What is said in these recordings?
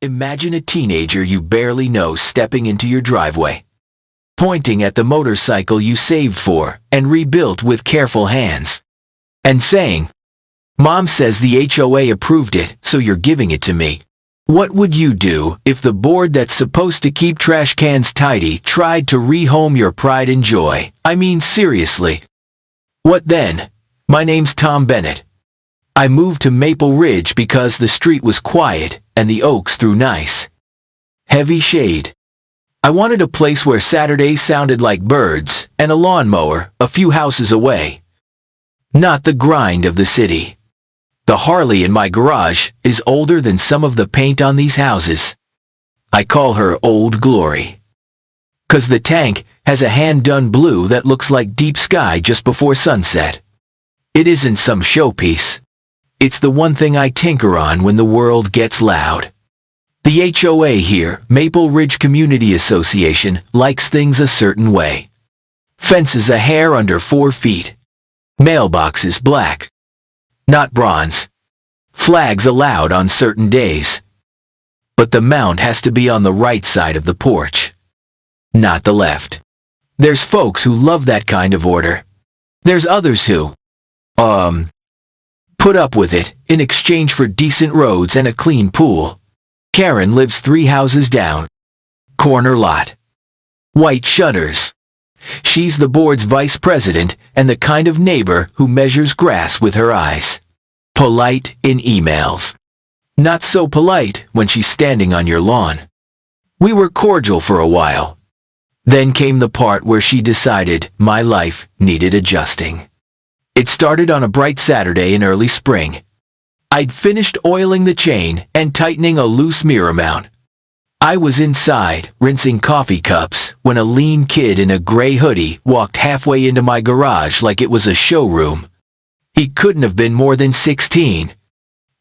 Imagine a teenager you barely know stepping into your driveway, pointing at the motorcycle you saved for and rebuilt with careful hands, and saying, "Mom says the HOA approved it, so you're giving it to me." What would you do if the board that's supposed to keep trash cans tidy tried to rehome your pride and joy? I mean, seriously. What then? My name's Tom Bennett. I moved to Maple Ridge because the street was quiet and the oaks threw nice, heavy shade. I wanted a place where Saturdays sounded like birds and a lawnmower a few houses away. Not the grind of the city. The Harley in my garage is older than some of the paint on these houses. I call her Old Glory, 'cause the tank has a hand-done blue that looks like deep sky just before sunset. It isn't some showpiece. It's the one thing I tinker on when the world gets loud. The HOA here, Maple Ridge Community Association, likes things a certain way. Fences a hair under 4 feet. Mailboxes black, not bronze. Flags allowed on certain days. But the mount has to be on the right side of the porch, not the left. There's folks who love that kind of order. There's others who, put up with it in exchange for decent roads and a clean pool. Karen lives 3 houses down. Corner lot. White shutters. She's the board's vice president and the kind of neighbor who measures grass with her eyes. Polite in emails. Not so polite when she's standing on your lawn. We were cordial for a while. Then came the part where she decided my life needed adjusting. It started on a bright Saturday in early spring. I'd finished oiling the chain and tightening a loose mirror mount. I was inside, rinsing coffee cups, when a lean kid in a gray hoodie walked halfway into my garage like it was a showroom. He couldn't have been more than 16.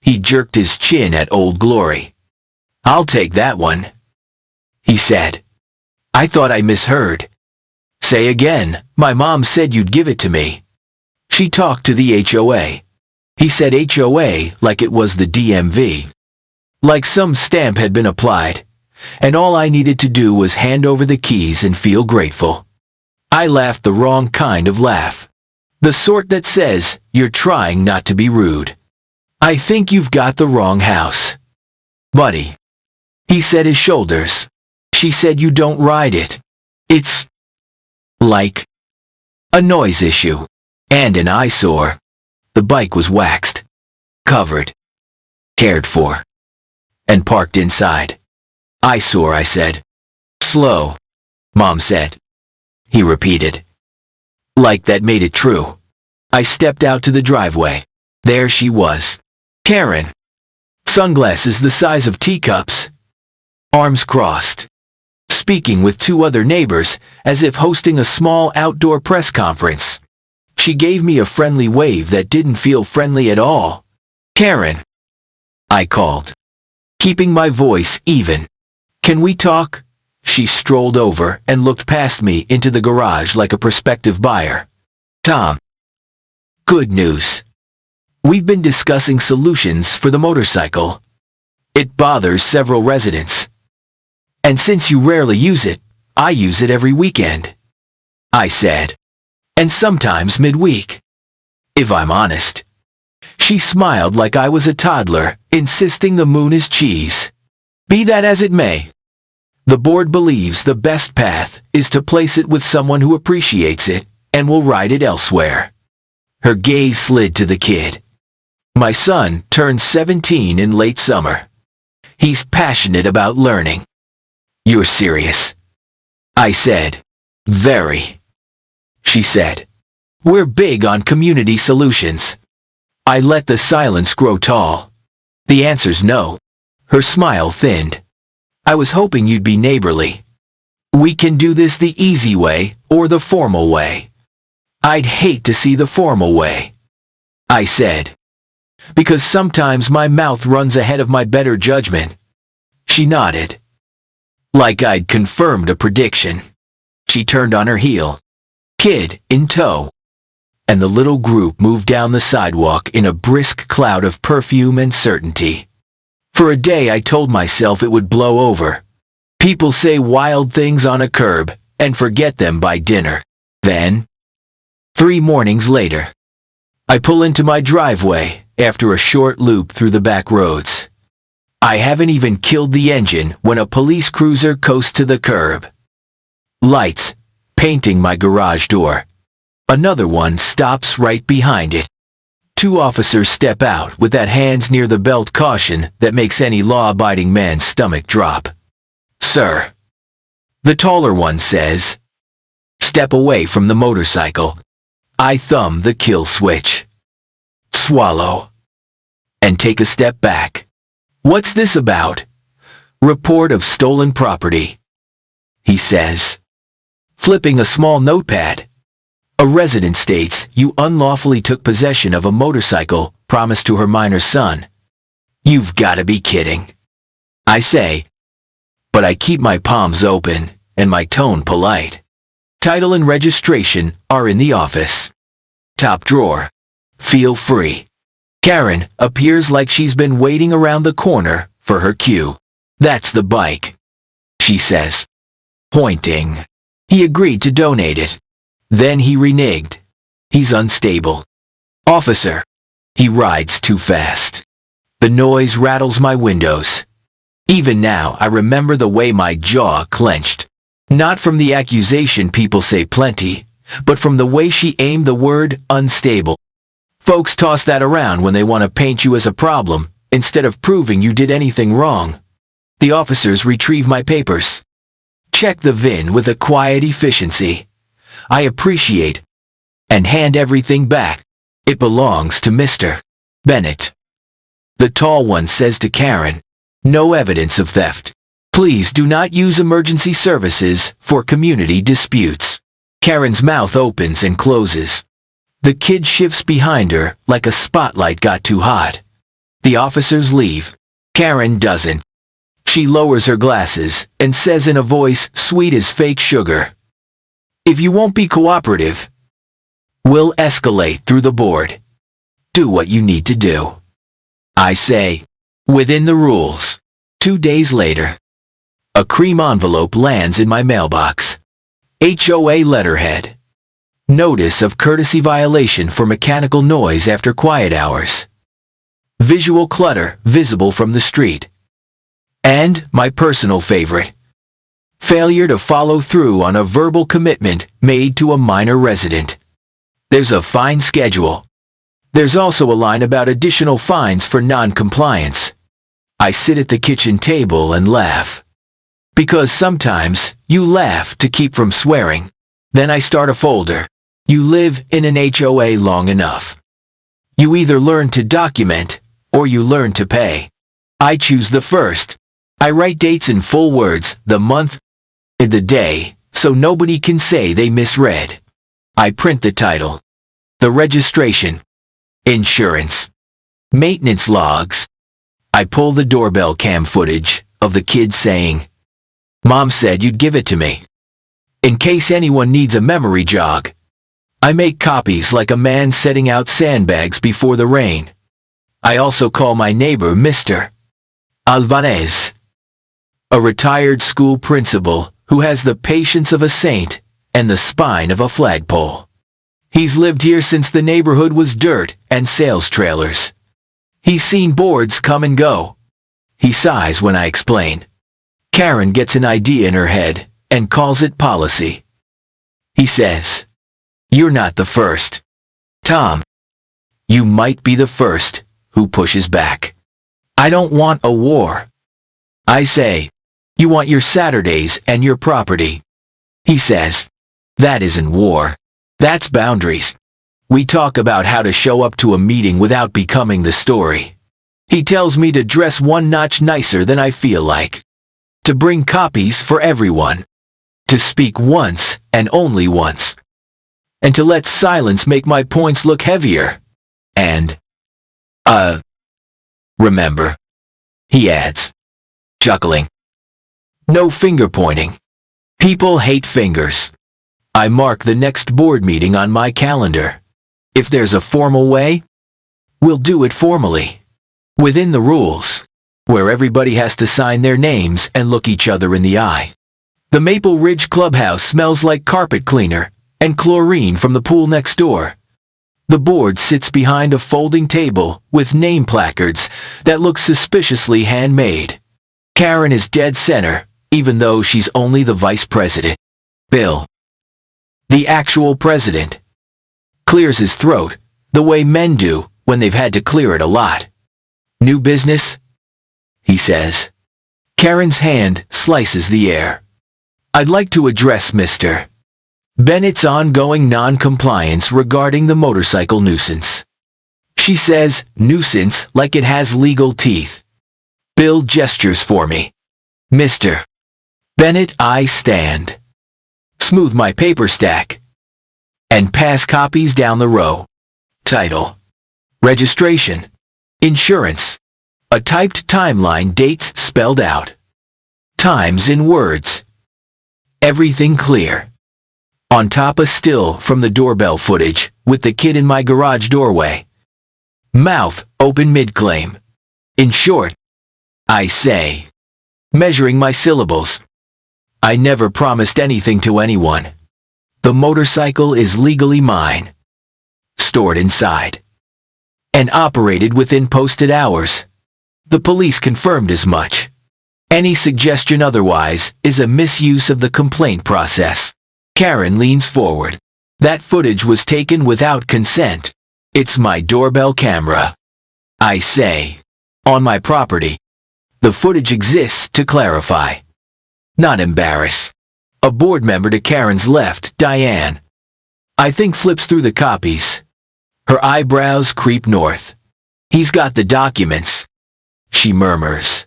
He jerked his chin at Old Glory. "I'll take that one," he said. I thought I misheard. "Say again, my mom said you'd give it to me." She talked to the HOA. He said HOA like it was the DMV. Like some stamp had been applied, and all I needed to do was hand over the keys and feel grateful. I laughed the wrong kind of laugh. The sort that says, you're trying not to be rude. "I think you've got the wrong house, buddy." He said his shoulders. "She said you don't ride it. It's like a noise issue. And an eyesore." The bike was waxed, covered, cared for, and parked inside. "Eyesore," I said. "Slow," Mom said. He repeated. Like that made it true. I stepped out to the driveway. There she was. Karen. Sunglasses the size of teacups. Arms crossed. Speaking with 2 other neighbors as if hosting a small outdoor press conference. She gave me a friendly wave that didn't feel friendly at all. "Karen," I called, keeping my voice even. "Can we talk?" She strolled over and looked past me into the garage like a prospective buyer. "Tom. Good news. We've been discussing solutions for the motorcycle. It bothers several residents. And since you rarely use it, I use it every weekend," I said. "And sometimes midweek, if I'm honest." She smiled like I was a toddler, insisting the moon is cheese. Be that as it may, the board believes the best path is to place it with someone who appreciates it and will ride it elsewhere. Her gaze slid to the kid. "My son turned 17 in late summer. He's passionate about learning." "You're serious?" I said. "Very." She said. "We're big on community solutions." I let the silence grow tall. "The answer's no." Her smile thinned. "I was hoping you'd be neighborly. We can do this the easy way or the formal way." "I'd hate to see the formal way," I said, "because sometimes my mouth runs ahead of my better judgment." She nodded, like I'd confirmed a prediction. She turned on her heel, kid in tow, and the little group moved down the sidewalk in a brisk cloud of perfume and certainty. For a day I told myself it would blow over. People say wild things on a curb and forget them by dinner. Then, 3 mornings later, I pull into my driveway after a short loop through the back roads. I haven't even killed the engine when a police cruiser coasts to the curb. Lights, painting my garage door. Another one stops right behind it. 2 officers step out with that hands near the belt caution that makes any law-abiding man's stomach drop. "Sir," the taller one says. "Step away from the motorcycle." I thumb the kill switch. Swallow. And take a step back. "What's this about?" "Report of stolen property," he says, flipping a small notepad. "A resident states you unlawfully took possession of a motorcycle promised to her minor son." "You've got to be kidding," I say, but I keep my palms open and my tone polite. "Title and registration are in the office. Top drawer. Feel free." Karen appears like she's been waiting around the corner for her cue. "That's the bike," she says, pointing. "He agreed to donate it. Then he reneged. He's unstable. Officer, he rides too fast." The noise rattles my windows. Even now I remember the way my jaw clenched. Not from the accusation people say plenty, but from the way she aimed the word unstable. Folks toss that around when they want to paint you as a problem, instead of proving you did anything wrong. The officers retrieve my papers. Check the VIN with a quiet efficiency. I appreciate, and hand everything back. "It belongs to Mr. Bennett." The tall one says to Karen, "No evidence of theft. Please do not use emergency services for community disputes." Karen's mouth opens and closes. The kid shifts behind her like a spotlight got too hot. The officers leave. Karen doesn't. She lowers her glasses and says in a voice sweet as fake sugar, "If you won't be cooperative, we'll escalate through the board. Do what you need to do." I say, "Within the rules." 2 days later, a cream envelope lands in my mailbox. HOA letterhead. Notice of courtesy violation for mechanical noise after quiet hours. Visual clutter visible from the street. And my personal favorite. Failure to follow through on a verbal commitment made to a minor resident. There's a fine schedule. There's also a line about additional fines for non-compliance. I sit at the kitchen table and laugh. Because sometimes you laugh to keep from swearing. Then I start a folder. You live in an HOA long enough. You either learn to document or you learn to pay. I choose the first. I write dates in full words, the month, and the day, so nobody can say they misread. I print the title, the registration, insurance, maintenance logs. I pull the doorbell cam footage of the kid saying, "Mom said you'd give it to me." In case anyone needs a memory jog. I make copies like a man setting out sandbags before the rain. I also call my neighbor Mr. Alvarez, a retired school principal who has the patience of a saint and the spine of a flagpole. He's lived here since the neighborhood was dirt and sales trailers. He's seen boards come and go. He sighs when I explain. Karen gets an idea in her head and calls it policy. He says, "You're not the first, Tom. You might be the first who pushes back." I don't want a war. I say, "You want your Saturdays and your property." He says, "That isn't war. That's boundaries." We talk about how to show up to a meeting without becoming the story. He tells me to dress one notch nicer than I feel like. To bring copies for everyone. To speak once and only once. And to let silence make my points look heavier. And, remember, he adds, chuckling. No finger pointing. People hate fingers. I mark the next board meeting on my calendar. If there's a formal way, we'll do it formally. Within the rules. where everybody has to sign their names and look each other in the eye. The Maple Ridge clubhouse smells like carpet cleaner and chlorine from the pool next door. The board sits behind a folding table with name placards that look suspiciously handmade. Karen is dead center, even though she's only the vice president. Bill, the actual president, clears his throat the way men do when they've had to clear it a lot. New business? He says. Karen's hand slices the air. I'd like to address Mr. Bennett's ongoing non-compliance regarding the motorcycle nuisance. She says nuisance like it has legal teeth. Bill gestures for me. Mr. Bennett, I stand. Smooth my paper stack. And pass copies down the row. Title. Registration. Insurance. A typed timeline, dates spelled out. Times in words. Everything clear. On top a still from the doorbell footage, with the kid in my garage doorway. Mouth open mid-claim. In short, I say. Measuring my syllables. I never promised anything to anyone. The motorcycle is legally mine. Stored inside. And operated within posted hours. The police confirmed as much. Any suggestion otherwise is a misuse of the complaint process. Karen leans forward. That footage was taken without consent. It's my doorbell camera. I say. On my property. The footage exists to clarify. Not embarrass. A board member to Karen's left, Diane, I think flips through the copies. Her eyebrows creep north. He's got the documents. She murmurs.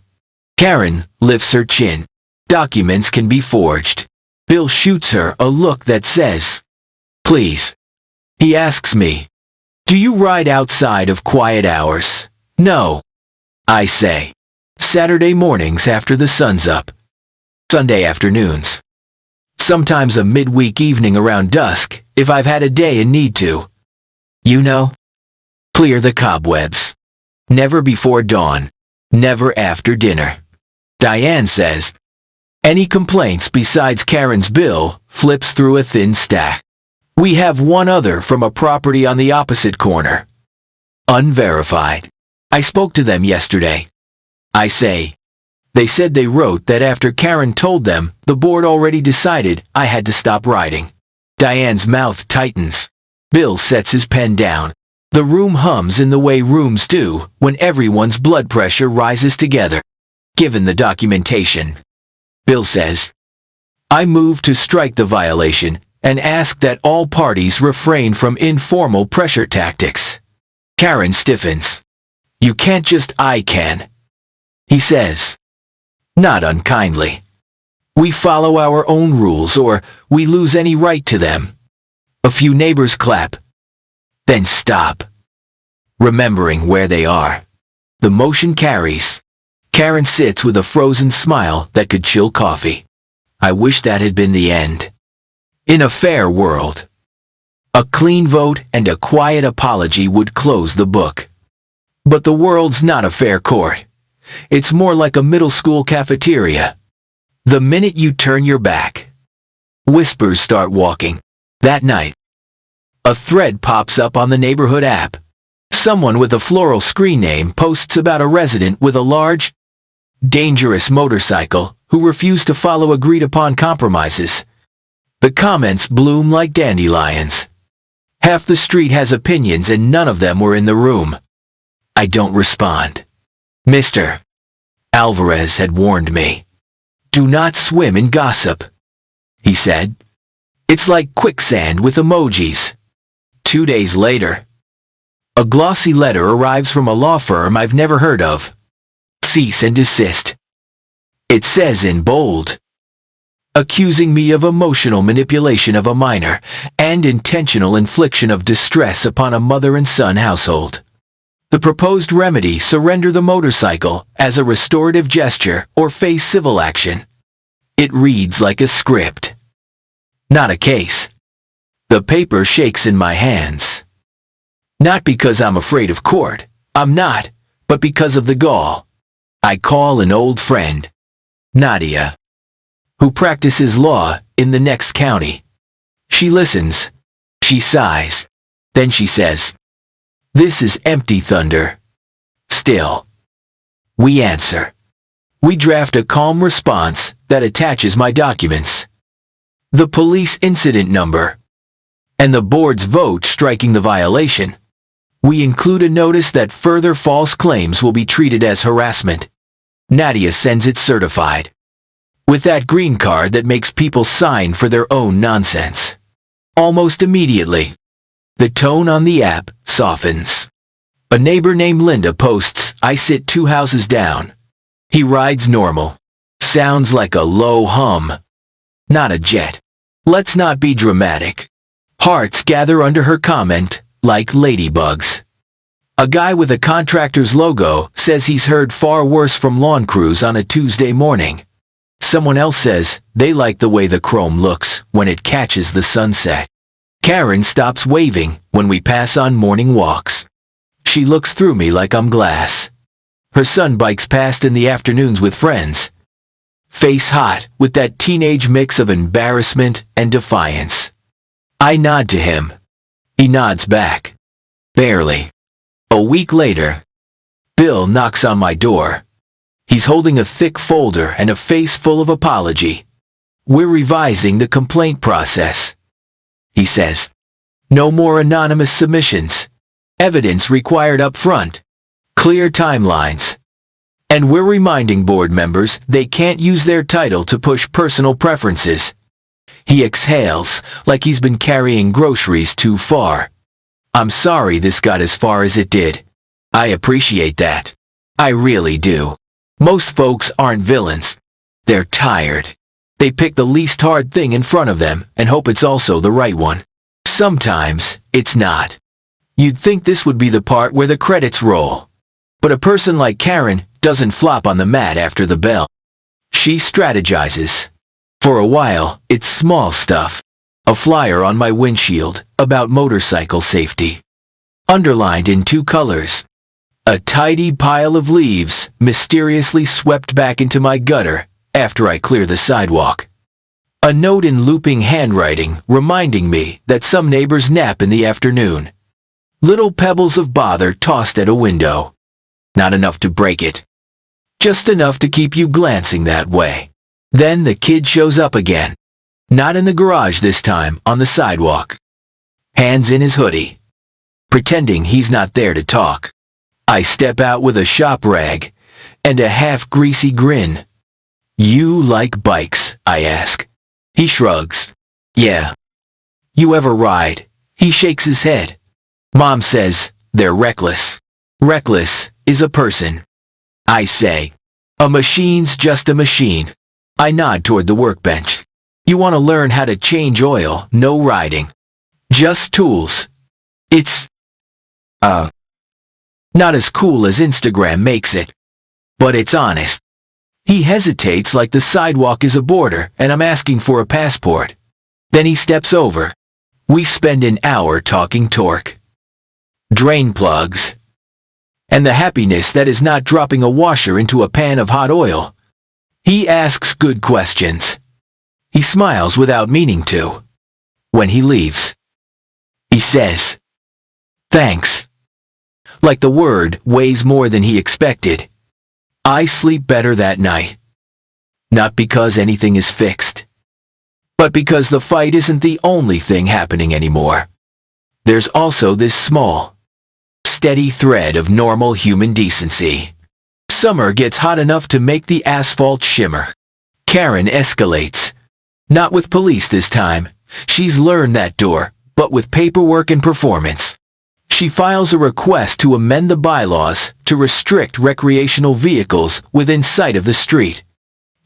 Karen lifts her chin. Documents can be forged. Bill shoots her a look that says, please. He asks me, do you ride outside of quiet hours? No. I say. Saturday mornings after the sun's up. Sunday afternoons. Sometimes a midweek evening around dusk, if I've had a day and need to. You know? Clear the cobwebs. Never before dawn. Never after dinner. Diane says. Any complaints besides Karen's bill flips through a thin stack. We have one other from a property on the opposite corner. Unverified. I spoke to them yesterday. I say. They said they wrote that after Karen told them, the board already decided I had to stop riding. Diane's mouth tightens. Bill sets his pen down. The room hums in the way rooms do when everyone's blood pressure rises together. Given the documentation. Bill says. I move to strike the violation and ask that all parties refrain from informal pressure tactics. Karen stiffens. You can't just I can. He says. Not unkindly. We follow our own rules or we lose any right to them. A few neighbors clap. Then stop. Remembering where they are. The motion carries. Karen sits with a frozen smile that could chill coffee. I wish that had been the end. In a fair world. A clean vote and a quiet apology would close the book. But the world's not a fair court. It's more like a middle school cafeteria. The minute you turn your back. Whispers start walking. That night. A thread pops up on the neighborhood app. Someone with a floral screen name posts about a resident with a large, dangerous motorcycle who refused to follow agreed-upon compromises. The comments bloom like dandelions. Half the street has opinions and none of them were in the room. I don't respond. Mr. Alvarez had warned me. Do not swim in gossip. He said. It's like quicksand with emojis. 2 days later. A glossy letter arrives from a law firm I've never heard of. Cease and desist. It says in bold. Accusing me of emotional manipulation of a minor and intentional infliction of distress upon a mother and son household. The proposed remedy: surrender the motorcycle as a restorative gesture or face civil action. It reads like a script. Not a case. The paper shakes in my hands. Not because I'm afraid of court. I'm not, but because of the gall. I call an old friend, Nadia, who practices law in the next county. She listens. She sighs. Then she says, "This is empty thunder." Still. We answer. We draft a calm response that attaches my documents, the police incident number, and the board's vote striking the violation. We include a notice that further false claims will be treated as harassment. Nadia sends it certified, with that green card that makes people sign for their own nonsense. Almost immediately, the tone on the app softens. A neighbor named Linda posts, "I sit 2 houses down. He rides normal. Sounds like a low hum, not a jet." Let's not be dramatic. Hearts gather under her comment, like ladybugs. A guy with a contractor's logo says he's heard far worse from lawn crews on a Tuesday morning. Someone else says they like the way the chrome looks when it catches the sunset. Karen stops waving when we pass on morning walks. She looks through me like I'm glass. Her son bikes past in the afternoons with friends, face hot with that teenage mix of embarrassment and defiance. I nod to him. He nods back. Barely. A week later, Bill knocks on my door. He's holding a thick folder and a face full of apology. "We're revising the complaint process," he says. "No more anonymous submissions. Evidence required up front. Clear timelines. And we're reminding board members they can't use their title to push personal preferences." He exhales like he's been carrying groceries too far. "I'm sorry this got as far as it did. I appreciate that. I really do. Most folks aren't villains. They're tired. They pick the least hard thing in front of them and hope it's also the right one. Sometimes it's not. You'd think this would be the part where the credits roll. But a person like Karen doesn't flop on the mat after the bell. She strategizes. For a while, it's small stuff. A flyer on my windshield about motorcycle safety, underlined in 2 colors. A tidy pile of leaves mysteriously swept back into my gutter after I clear the sidewalk. A note in looping handwriting reminding me that some neighbors nap in the afternoon. Little pebbles of bother tossed at a window. Not enough to break it. Just enough to keep you glancing that way. Then the kid shows up again. Not in the garage this time, on the sidewalk. Hands in his hoodie. Pretending he's not there to talk. I step out with a shop rag and a half-greasy grin. "You like bikes?" I ask. He shrugs. "Yeah." "You ever ride?" He shakes his head. "Mom says they're reckless." "Reckless is a person," I say. "A machine's just a machine." I nod toward the workbench. "You want to learn how to change oil, no riding. Just tools. It's, not as cool as Instagram makes it. But it's honest." He hesitates like the sidewalk is a border and I'm asking for a passport. Then he steps over. We spend an hour talking torque, drain plugs, and the happiness that is not dropping a washer into a pan of hot oil. He asks good questions. He smiles without meaning to. When he leaves, he says, "Thanks." Like the word weighs more than he expected. I sleep better that night. Not because anything is fixed, but because the fight isn't the only thing happening anymore. There's also this small, steady thread of normal human decency. Summer gets hot enough to make the asphalt shimmer. Karen escalates. Not with police this time. She's learned that door, but with paperwork and performance. She files a request to amend the bylaws to restrict recreational vehicles within sight of the street.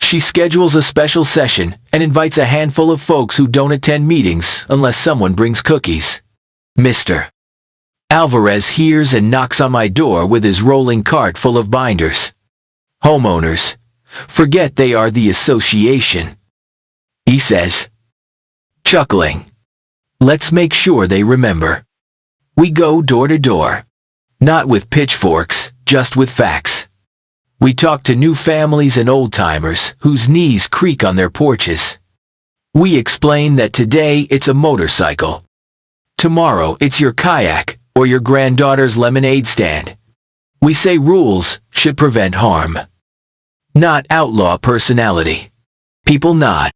She schedules a special session and invites a handful of folks who don't attend meetings unless someone brings cookies. Mr. Alvarez hears and knocks on my door with his rolling cart full of binders. "Homeowners, forget they are the association," he says, chuckling. "Let's make sure they remember." We go door to door. Not with pitchforks, just with facts. We talk to new families and old-timers whose knees creak on their porches. We explain that today it's a motorcycle. Tomorrow it's your kayak or your granddaughter's lemonade stand. We say rules should prevent harm, not outlaw personality. People nod.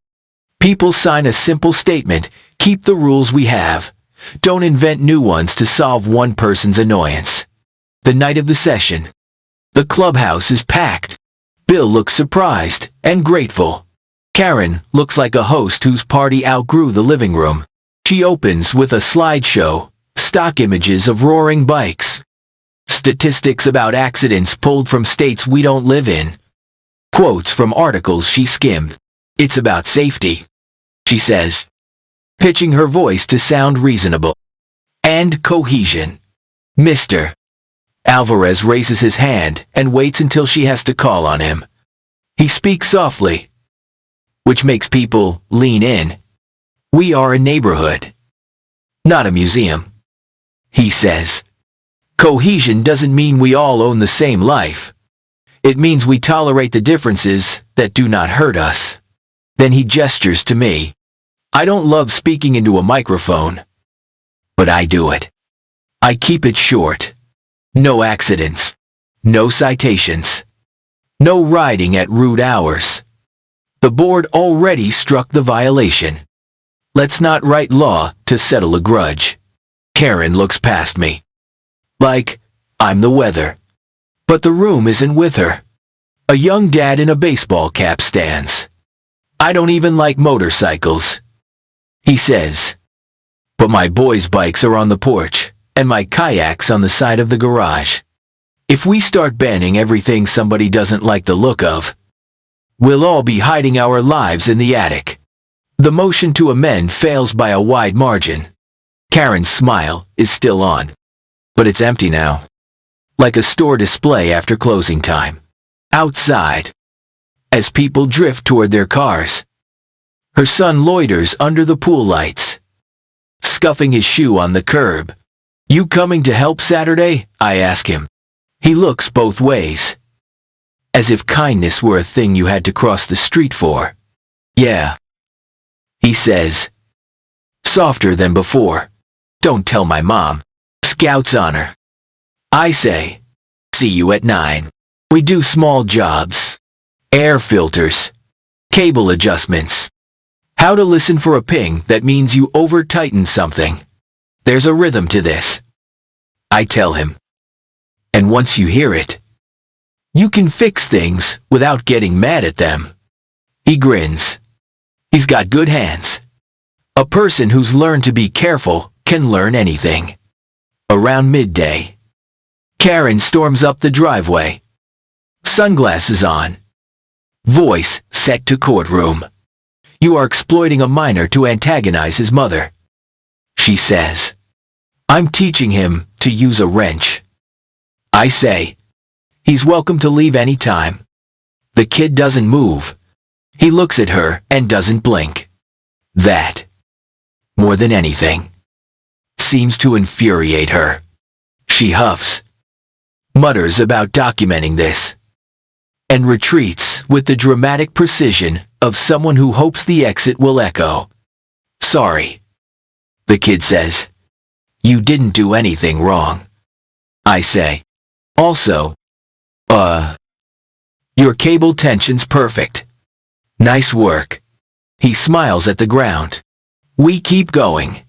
People sign a simple statement: keep the rules we have. Don't invent new ones to solve one person's annoyance. The night of the session. The clubhouse is packed. Bill looks surprised and grateful. Karen looks like a host whose party outgrew the living room. She opens with a slideshow, stock images of roaring bikes, statistics about accidents pulled from states we don't live in, quotes from articles she skimmed. It's about safety, she says, pitching her voice to sound reasonable. And cohesion. Mr. Alvarez raises his hand and waits until she has to call on him. He speaks softly, which makes people lean in. We are a neighborhood, not a museum, he says. Cohesion doesn't mean we all own the same life. It means we tolerate the differences that do not hurt us. Then he gestures to me. I don't love speaking into a microphone, but I do it. I keep it short. No accidents. No citations. No riding at rude hours. The board already struck the violation. Let's not write law to settle a grudge. Karen looks past me, like I'm the weather. But the room isn't with her. A young dad in a baseball cap stands. I don't even like motorcycles, he says. But my boys' bikes are on the porch, and my kayak's on the side of the garage. If we start banning everything somebody doesn't like the look of, we'll all be hiding our lives in the attic. The motion to amend fails by a wide margin. Karen's smile is still on, but it's empty now, like a store display after closing time. Outside, as people drift toward their cars, her son loiters under the pool lights, scuffing his shoe on the curb. You coming to help Saturday? I ask him. He looks both ways, as if kindness were a thing you had to cross the street for. Yeah, he says, softer than before. Don't tell my mom. Scout's honor. I say, see you at 9. We do small jobs. Air filters. Cable adjustments. How to listen for a ping that means you over-tighten something. There's a rhythm to this, I tell him. And once you hear it, you can fix things without getting mad at them. He grins. He's got good hands. A person who's learned to be careful can learn anything. Around midday, Karen storms up the driveway. Sunglasses on. Voice set to courtroom. You are exploiting a minor to antagonize his mother, she says. I'm teaching him to use a wrench. I say, he's welcome to leave any time. The kid doesn't move. He looks at her and doesn't blink. That, more than anything, seems to infuriate her. She huffs, mutters about documenting this, and retreats with the dramatic precision of someone who hopes the exit will echo. Sorry, the kid says. You didn't do anything wrong, I say. Also, your cable tension's perfect. Nice work. He smiles at the ground. We keep going.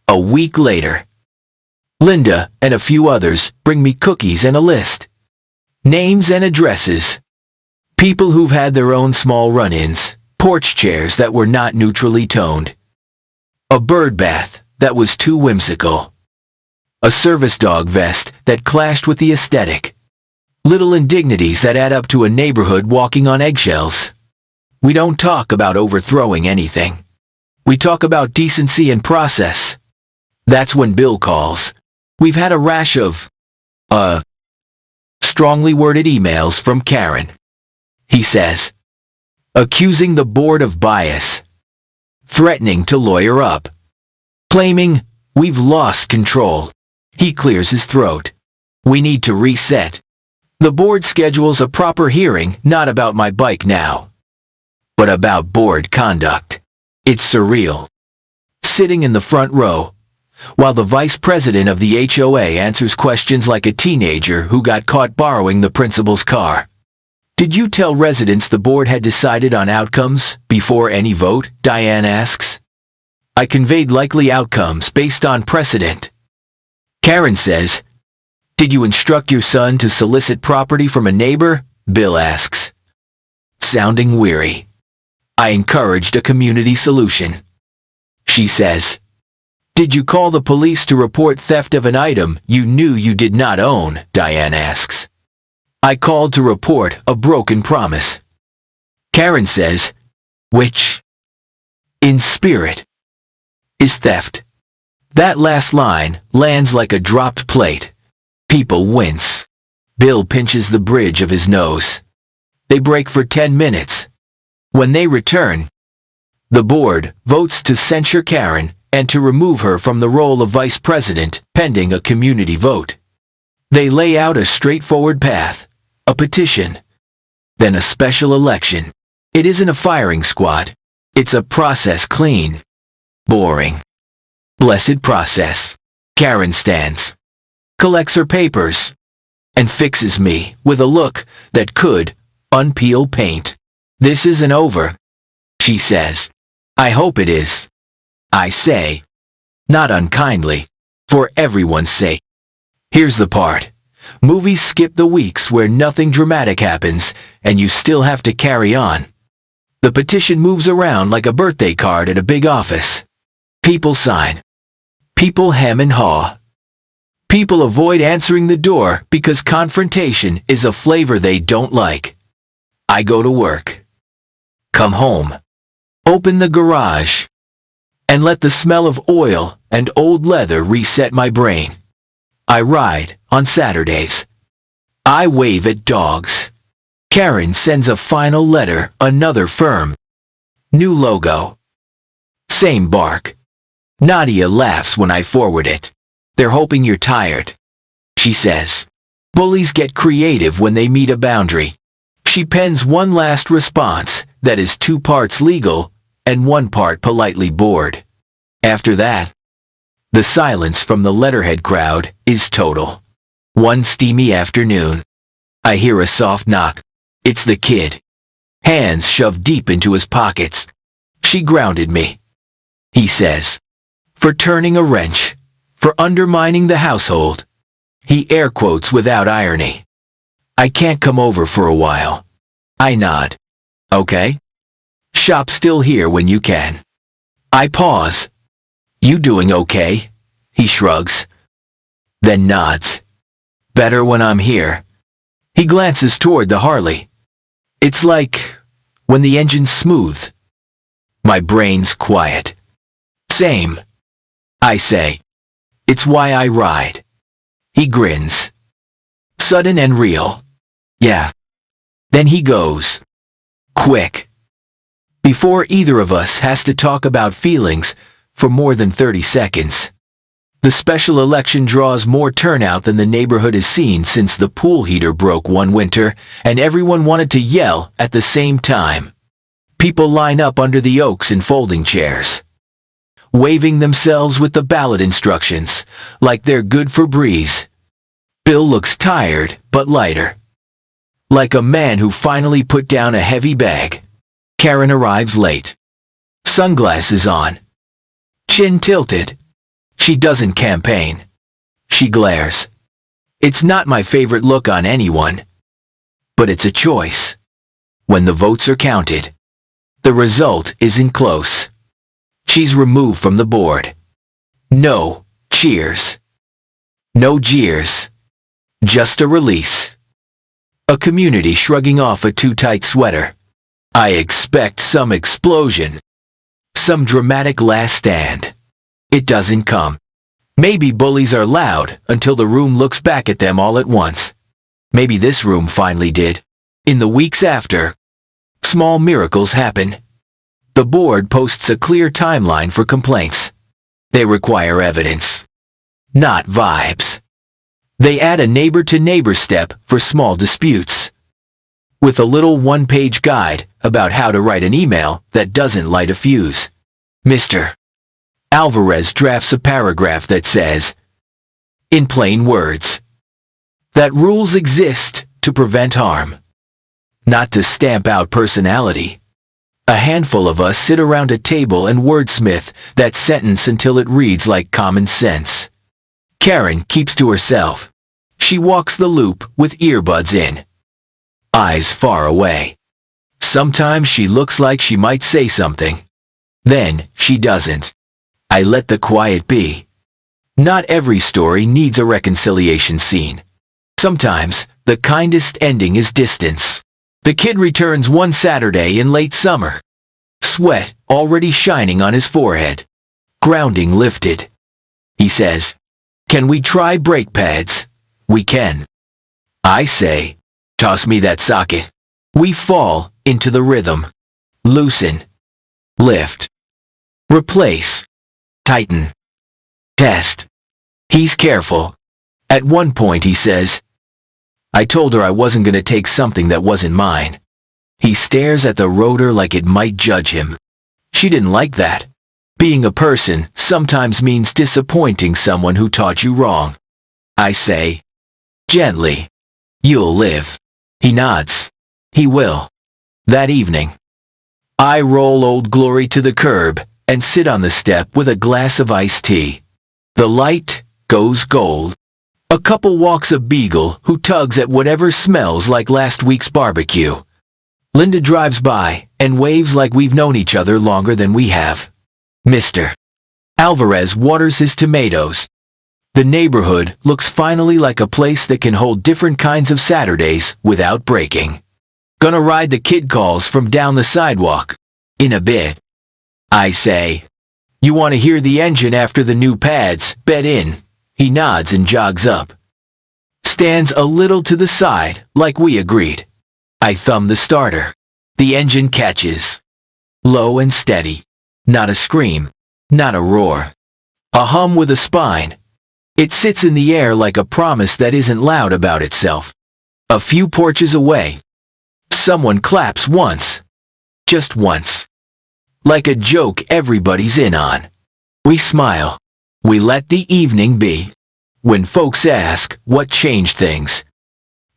A week later, Linda and a few others bring me cookies and a list. Names and addresses. People who've had their own small run-ins. Porch chairs that were not neutrally toned. A bird bath that was too whimsical. A service dog vest that clashed with the aesthetic. Little indignities that add up to a neighborhood walking on eggshells. We don't talk about overthrowing anything. We talk about decency and process. That's when Bill calls. We've had a rash of, strongly worded emails from Karen, he says, accusing the board of bias, threatening to lawyer up, claiming we've lost control. He clears his throat. We need to reset. The board schedules a proper hearing not about my bike now, but about board conduct. It's surreal. Sitting in the front row, while the vice president of the HOA answers questions like a teenager who got caught borrowing the principal's car. Did you tell residents the board had decided on outcomes before any vote? Diane asks. I conveyed likely outcomes based on precedent. Karen says, did you instruct your son to solicit property from a neighbor? Bill asks. Sounding weary. I encouraged a community solution. She says, did you call the police to report theft of an item you knew you did not own? Diane asks. I called to report a broken promise. Karen says, which, in spirit, is theft. That last line lands like a dropped plate. People wince. Bill pinches the bridge of his nose. They break for 10 minutes. When they return, the board votes to censure Karen and to remove her from the role of vice president pending a community vote. They lay out a straightforward path, a petition, then a special election. It isn't a firing squad. It's a process clean, boring, blessed process. Karen stands, collects her papers, and fixes me with a look that could unpeel paint. This isn't over, she says. I hope it is. I say, not unkindly, for everyone's sake. Here's the part. Movies skip the weeks where nothing dramatic happens, and you still have to carry on. The petition moves around like a birthday card at a big office. People sign. People hem and haw. People avoid answering the door because confrontation is a flavor they don't like. I go to work. Come home. Open the garage. And let the smell of oil and old leather reset my brain. I ride on Saturdays. I wave at dogs. Karen sends a final letter, another firm. New logo. Same bark. Nadia laughs when I forward it. They're hoping you're tired, she says. Bullies get creative when they meet a boundary. She pens one last response that is 2 parts legal and 1 part politely bored. After that, the silence from the letterhead crowd is total. One steamy afternoon, I hear a soft knock. It's the kid. Hands shoved deep into his pockets. She grounded me, he says, for turning a wrench, for undermining the household. He air quotes without irony. I can't come over for a while. I nod. Okay. Shop still here when you can. I pause. You doing okay? He shrugs. Then nods. Better when I'm here. He glances toward the Harley. It's like when the engine's smooth. My brain's quiet. Same, I say. It's why I ride. He grins. Sudden and real. Yeah. Then he goes. Quick. Before either of us has to talk about feelings for more than 30 seconds. The special election draws more turnout than the neighborhood has seen since the pool heater broke one winter and everyone wanted to yell at the same time. People line up under the oaks in folding chairs, waving themselves with the ballot instructions, like they're good for breeze. Bill looks tired, but lighter. Like a man who finally put down a heavy bag. Karen arrives late. Sunglasses on. Chin tilted. She doesn't campaign. She glares. It's not my favorite look on anyone. But it's a choice. When the votes are counted, the result isn't close. She's removed from the board. No cheers. No jeers. Just a release. A community shrugging off a too tight sweater. I expect some explosion. Some dramatic last stand. It doesn't come. Maybe bullies are loud until the room looks back at them all at once. Maybe this room finally did. In the weeks after, small miracles happen. The board posts a clear timeline for complaints. They require evidence, not vibes. They add a neighbor-to-neighbor step for small disputes, with a little one-page guide about how to write an email that doesn't light a fuse. Mr. Alvarez drafts a paragraph that says, in plain words, that rules exist to prevent harm, not to stamp out personality. A handful of us sit around a table and wordsmith that sentence until it reads like common sense. Karen keeps to herself. She walks the loop with earbuds in, eyes far away. Sometimes she looks like she might say something. Then she doesn't. I let the quiet be. Not every story needs a reconciliation scene. Sometimes the kindest ending is distance. The kid returns one Saturday in late summer. Sweat already shining on his forehead. Grounding lifted. He says, "Can we try brake pads?" We can. I say, "Toss me that socket." We fall into the rhythm. Loosen. Lift. Replace. Tighten. Test. He's careful. At one point he says, "I told her I wasn't going to take something that wasn't mine." He stares at the rotor like it might judge him. She didn't like that. Being a person sometimes means disappointing someone who taught you wrong. I say, gently, "You'll live." He nods. He will. That evening, I roll Old Glory to the curb and sit on the step with a glass of iced tea. The light goes gold. A couple walks a beagle who tugs at whatever smells like last week's barbecue. Linda drives by and waves like we've known each other longer than we have. Mr. Alvarez waters his tomatoes. The neighborhood looks finally like a place that can hold different kinds of Saturdays without breaking. Gonna ride the kid calls from down the sidewalk. In a bit. I say, "You want to hear the engine after the new pads bed in?" He nods and jogs up. Stands a little to the side, like we agreed. I thumb the starter. The engine catches. Low and steady. Not a scream. Not a roar. A hum with a spine. It sits in the air like a promise that isn't loud about itself. A few porches away, someone claps once. Just once. Like a joke everybody's in on. We smile. We let the evening be. When folks ask what changed things,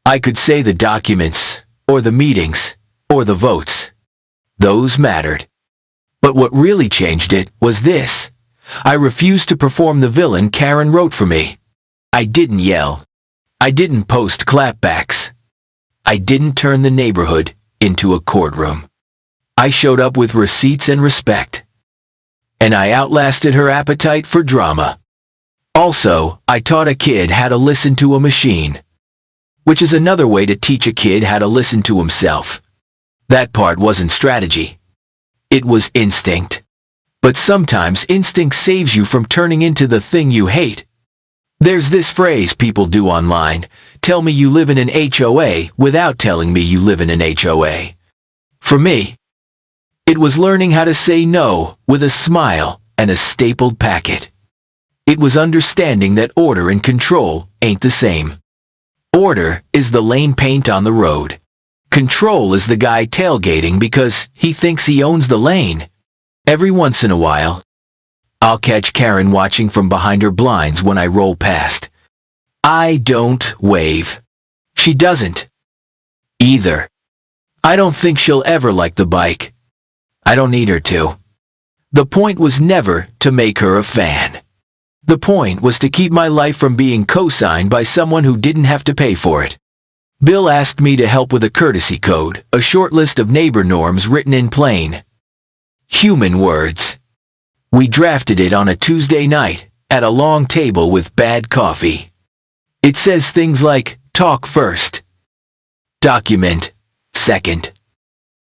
I could say the documents, or the meetings, or the votes. Those mattered. But what really changed it was this. I refused to perform the villain Karen wrote for me. I didn't yell. I didn't post clapbacks. I didn't turn the neighborhood into a courtroom. I showed up with receipts and respect. And I outlasted her appetite for drama. Also, I taught a kid how to listen to a machine, which is another way to teach a kid how to listen to himself. That part wasn't strategy. It was instinct. But sometimes instinct saves you from turning into the thing you hate. There's this phrase people do online, "Tell me you live in an HOA without telling me you live in an HOA." For me, it was learning how to say no with a smile and a stapled packet. It was understanding that order and control ain't the same. Order is the lane paint on the road. Control is the guy tailgating because he thinks he owns the lane. Every once in a while, I'll catch Karen watching from behind her blinds when I roll past. I don't wave. She doesn't. Either. I don't think she'll ever like the bike. I don't need her to. The point was never to make her a fan. The point was to keep my life from being co-signed by someone who didn't have to pay for it. Bill asked me to help with a courtesy code, a short list of neighbor norms written in plain human words. We drafted it on a Tuesday night, at a long table with bad coffee. It says things like, talk first, document second,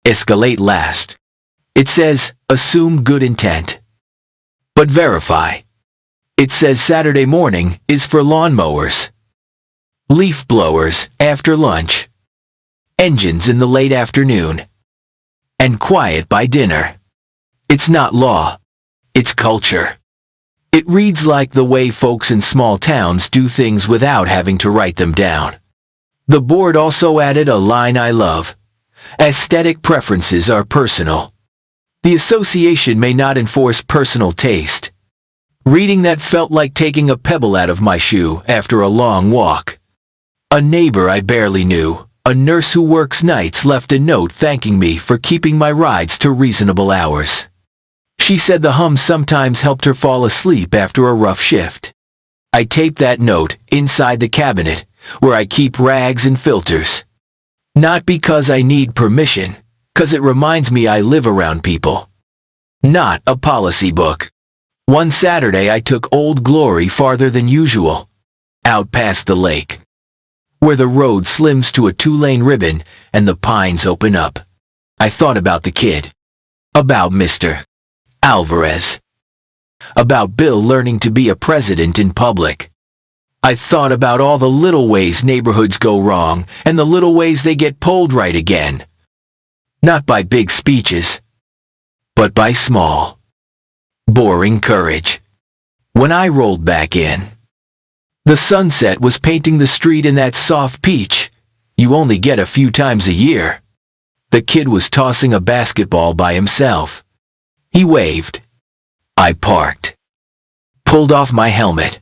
escalate last. It says, assume good intent, but verify. It says Saturday morning is for lawnmowers, leaf blowers after lunch, engines in the late afternoon, and quiet by dinner. It's not law. It's culture. It reads like the way folks in small towns do things without having to write them down. The board also added a line I love. Aesthetic preferences are personal. The association may not enforce personal taste. Reading that felt like taking a pebble out of my shoe after a long walk. A neighbor I barely knew, a nurse who works nights, left a note thanking me for keeping my rides to reasonable hours. She said the hum sometimes helped her fall asleep after a rough shift. I taped that note inside the cabinet, where I keep rags and filters. Not because I need permission, 'cause it reminds me I live around people. Not a policy book. One Saturday I took Old Glory farther than usual, out past the lake, where the road slims to a 2-lane ribbon and the pines open up. I thought about the kid. About Mr. Alvarez. About Bill learning to be a president in public. I thought about all the little ways neighborhoods go wrong and the little ways they get pulled right again. Not by big speeches, but by small, boring courage. When I rolled back in, the sunset was painting the street in that soft peach you only get a few times a year. The kid was tossing a basketball by himself. He waved. I parked, pulled off my helmet,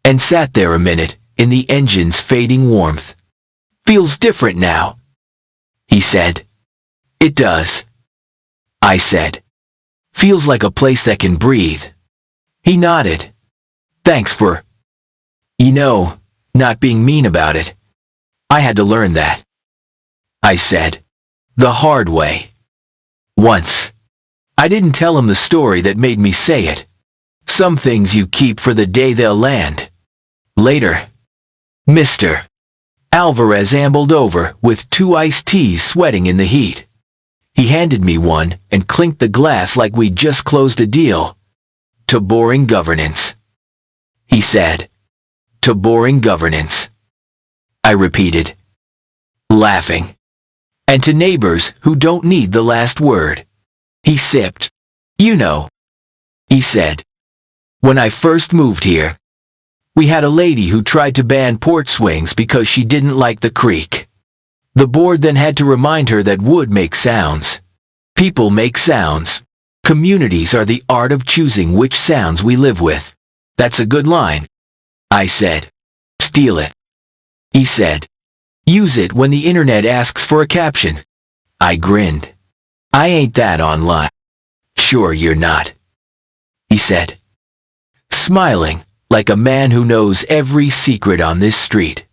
and sat there a minute in the engine's fading warmth. Feels different now, he said. It does, I said. Feels like a place that can breathe. He nodded. Thanks for, not being mean about it. I had to learn that, I said, the hard way. Once. I didn't tell him the story that made me say it. Some things you keep for the day they'll land. Later, Mr. Alvarez ambled over with 2 iced teas sweating in the heat. He handed me one and clinked the glass like we'd just closed a deal. To boring governance, he said. To boring governance, I repeated, laughing. And to neighbors who don't need the last word. He sipped. He said. When I first moved here, we had a lady who tried to ban porch swings because she didn't like the creak. The board then had to remind her that wood makes sounds. People make sounds. Communities are the art of choosing which sounds we live with. That's a good line, I said. Steal it, he said. Use it when the internet asks for a caption. I grinned. I ain't that online. Sure you're not, he said, smiling like a man who knows every secret on this street.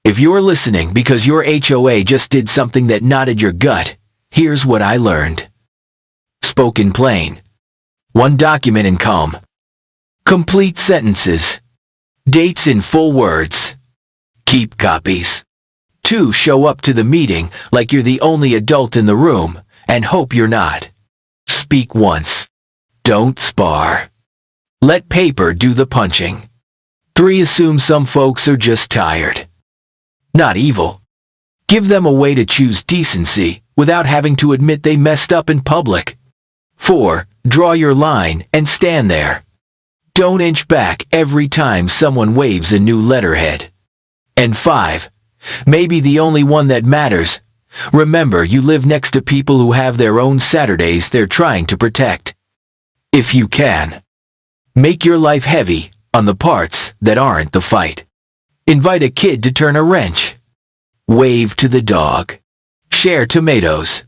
If you're listening because your HOA just did something that knotted your gut, here's what I learned. Spoken plain. 1 document in calm. Complete sentences. Dates in full words. Keep copies. 2, show up to the meeting like you're the only adult in the room, and hope you're not. Speak once. Don't spar. Let paper do the punching. 3, assume some folks are just tired. Not evil. Give them a way to choose decency without having to admit they messed up in public. 4, draw your line and stand there. Don't inch back every time someone waves a new letterhead. And 5, maybe the only one that matters, remember you live next to people who have their own Saturdays they're trying to protect. If you can, make your life heavy on the parts that aren't the fight. Invite a kid to turn a wrench. Wave to the dog. Share tomatoes.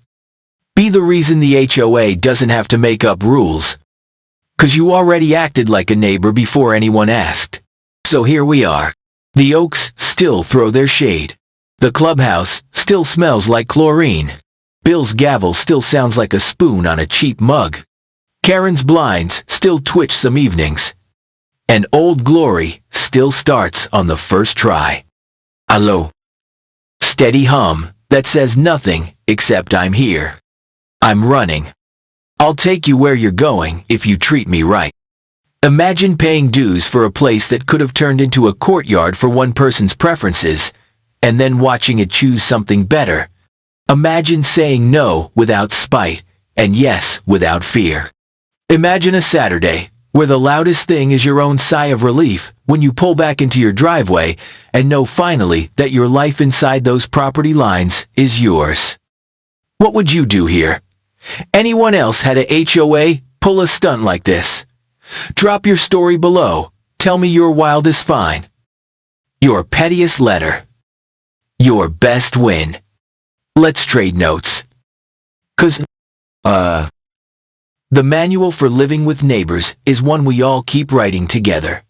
Be the reason the HOA doesn't have to make up rules. 'Cause you already acted like a neighbor before anyone asked. So here we are. The oaks still throw their shade. The clubhouse still smells like chlorine. Bill's gavel still sounds like a spoon on a cheap mug. Karen's blinds still twitch some evenings. And Old Glory still starts on the first try. A low, steady hum that says nothing except I'm here. I'm running. I'll take you where you're going if you treat me right. Imagine paying dues for a place that could have turned into a courtyard for one person's preferences, and then watching it choose something better. Imagine saying no without spite, and yes without fear. Imagine a Saturday where the loudest thing is your own sigh of relief when you pull back into your driveway and know finally that your life inside those property lines is yours. What would you do here? Anyone else had a HOA pull a stunt like this? Drop your story below. Tell me your wildest find. Your pettiest letter. Your best win. Let's trade notes. 'Cause, the manual for living with neighbors is one we all keep writing together.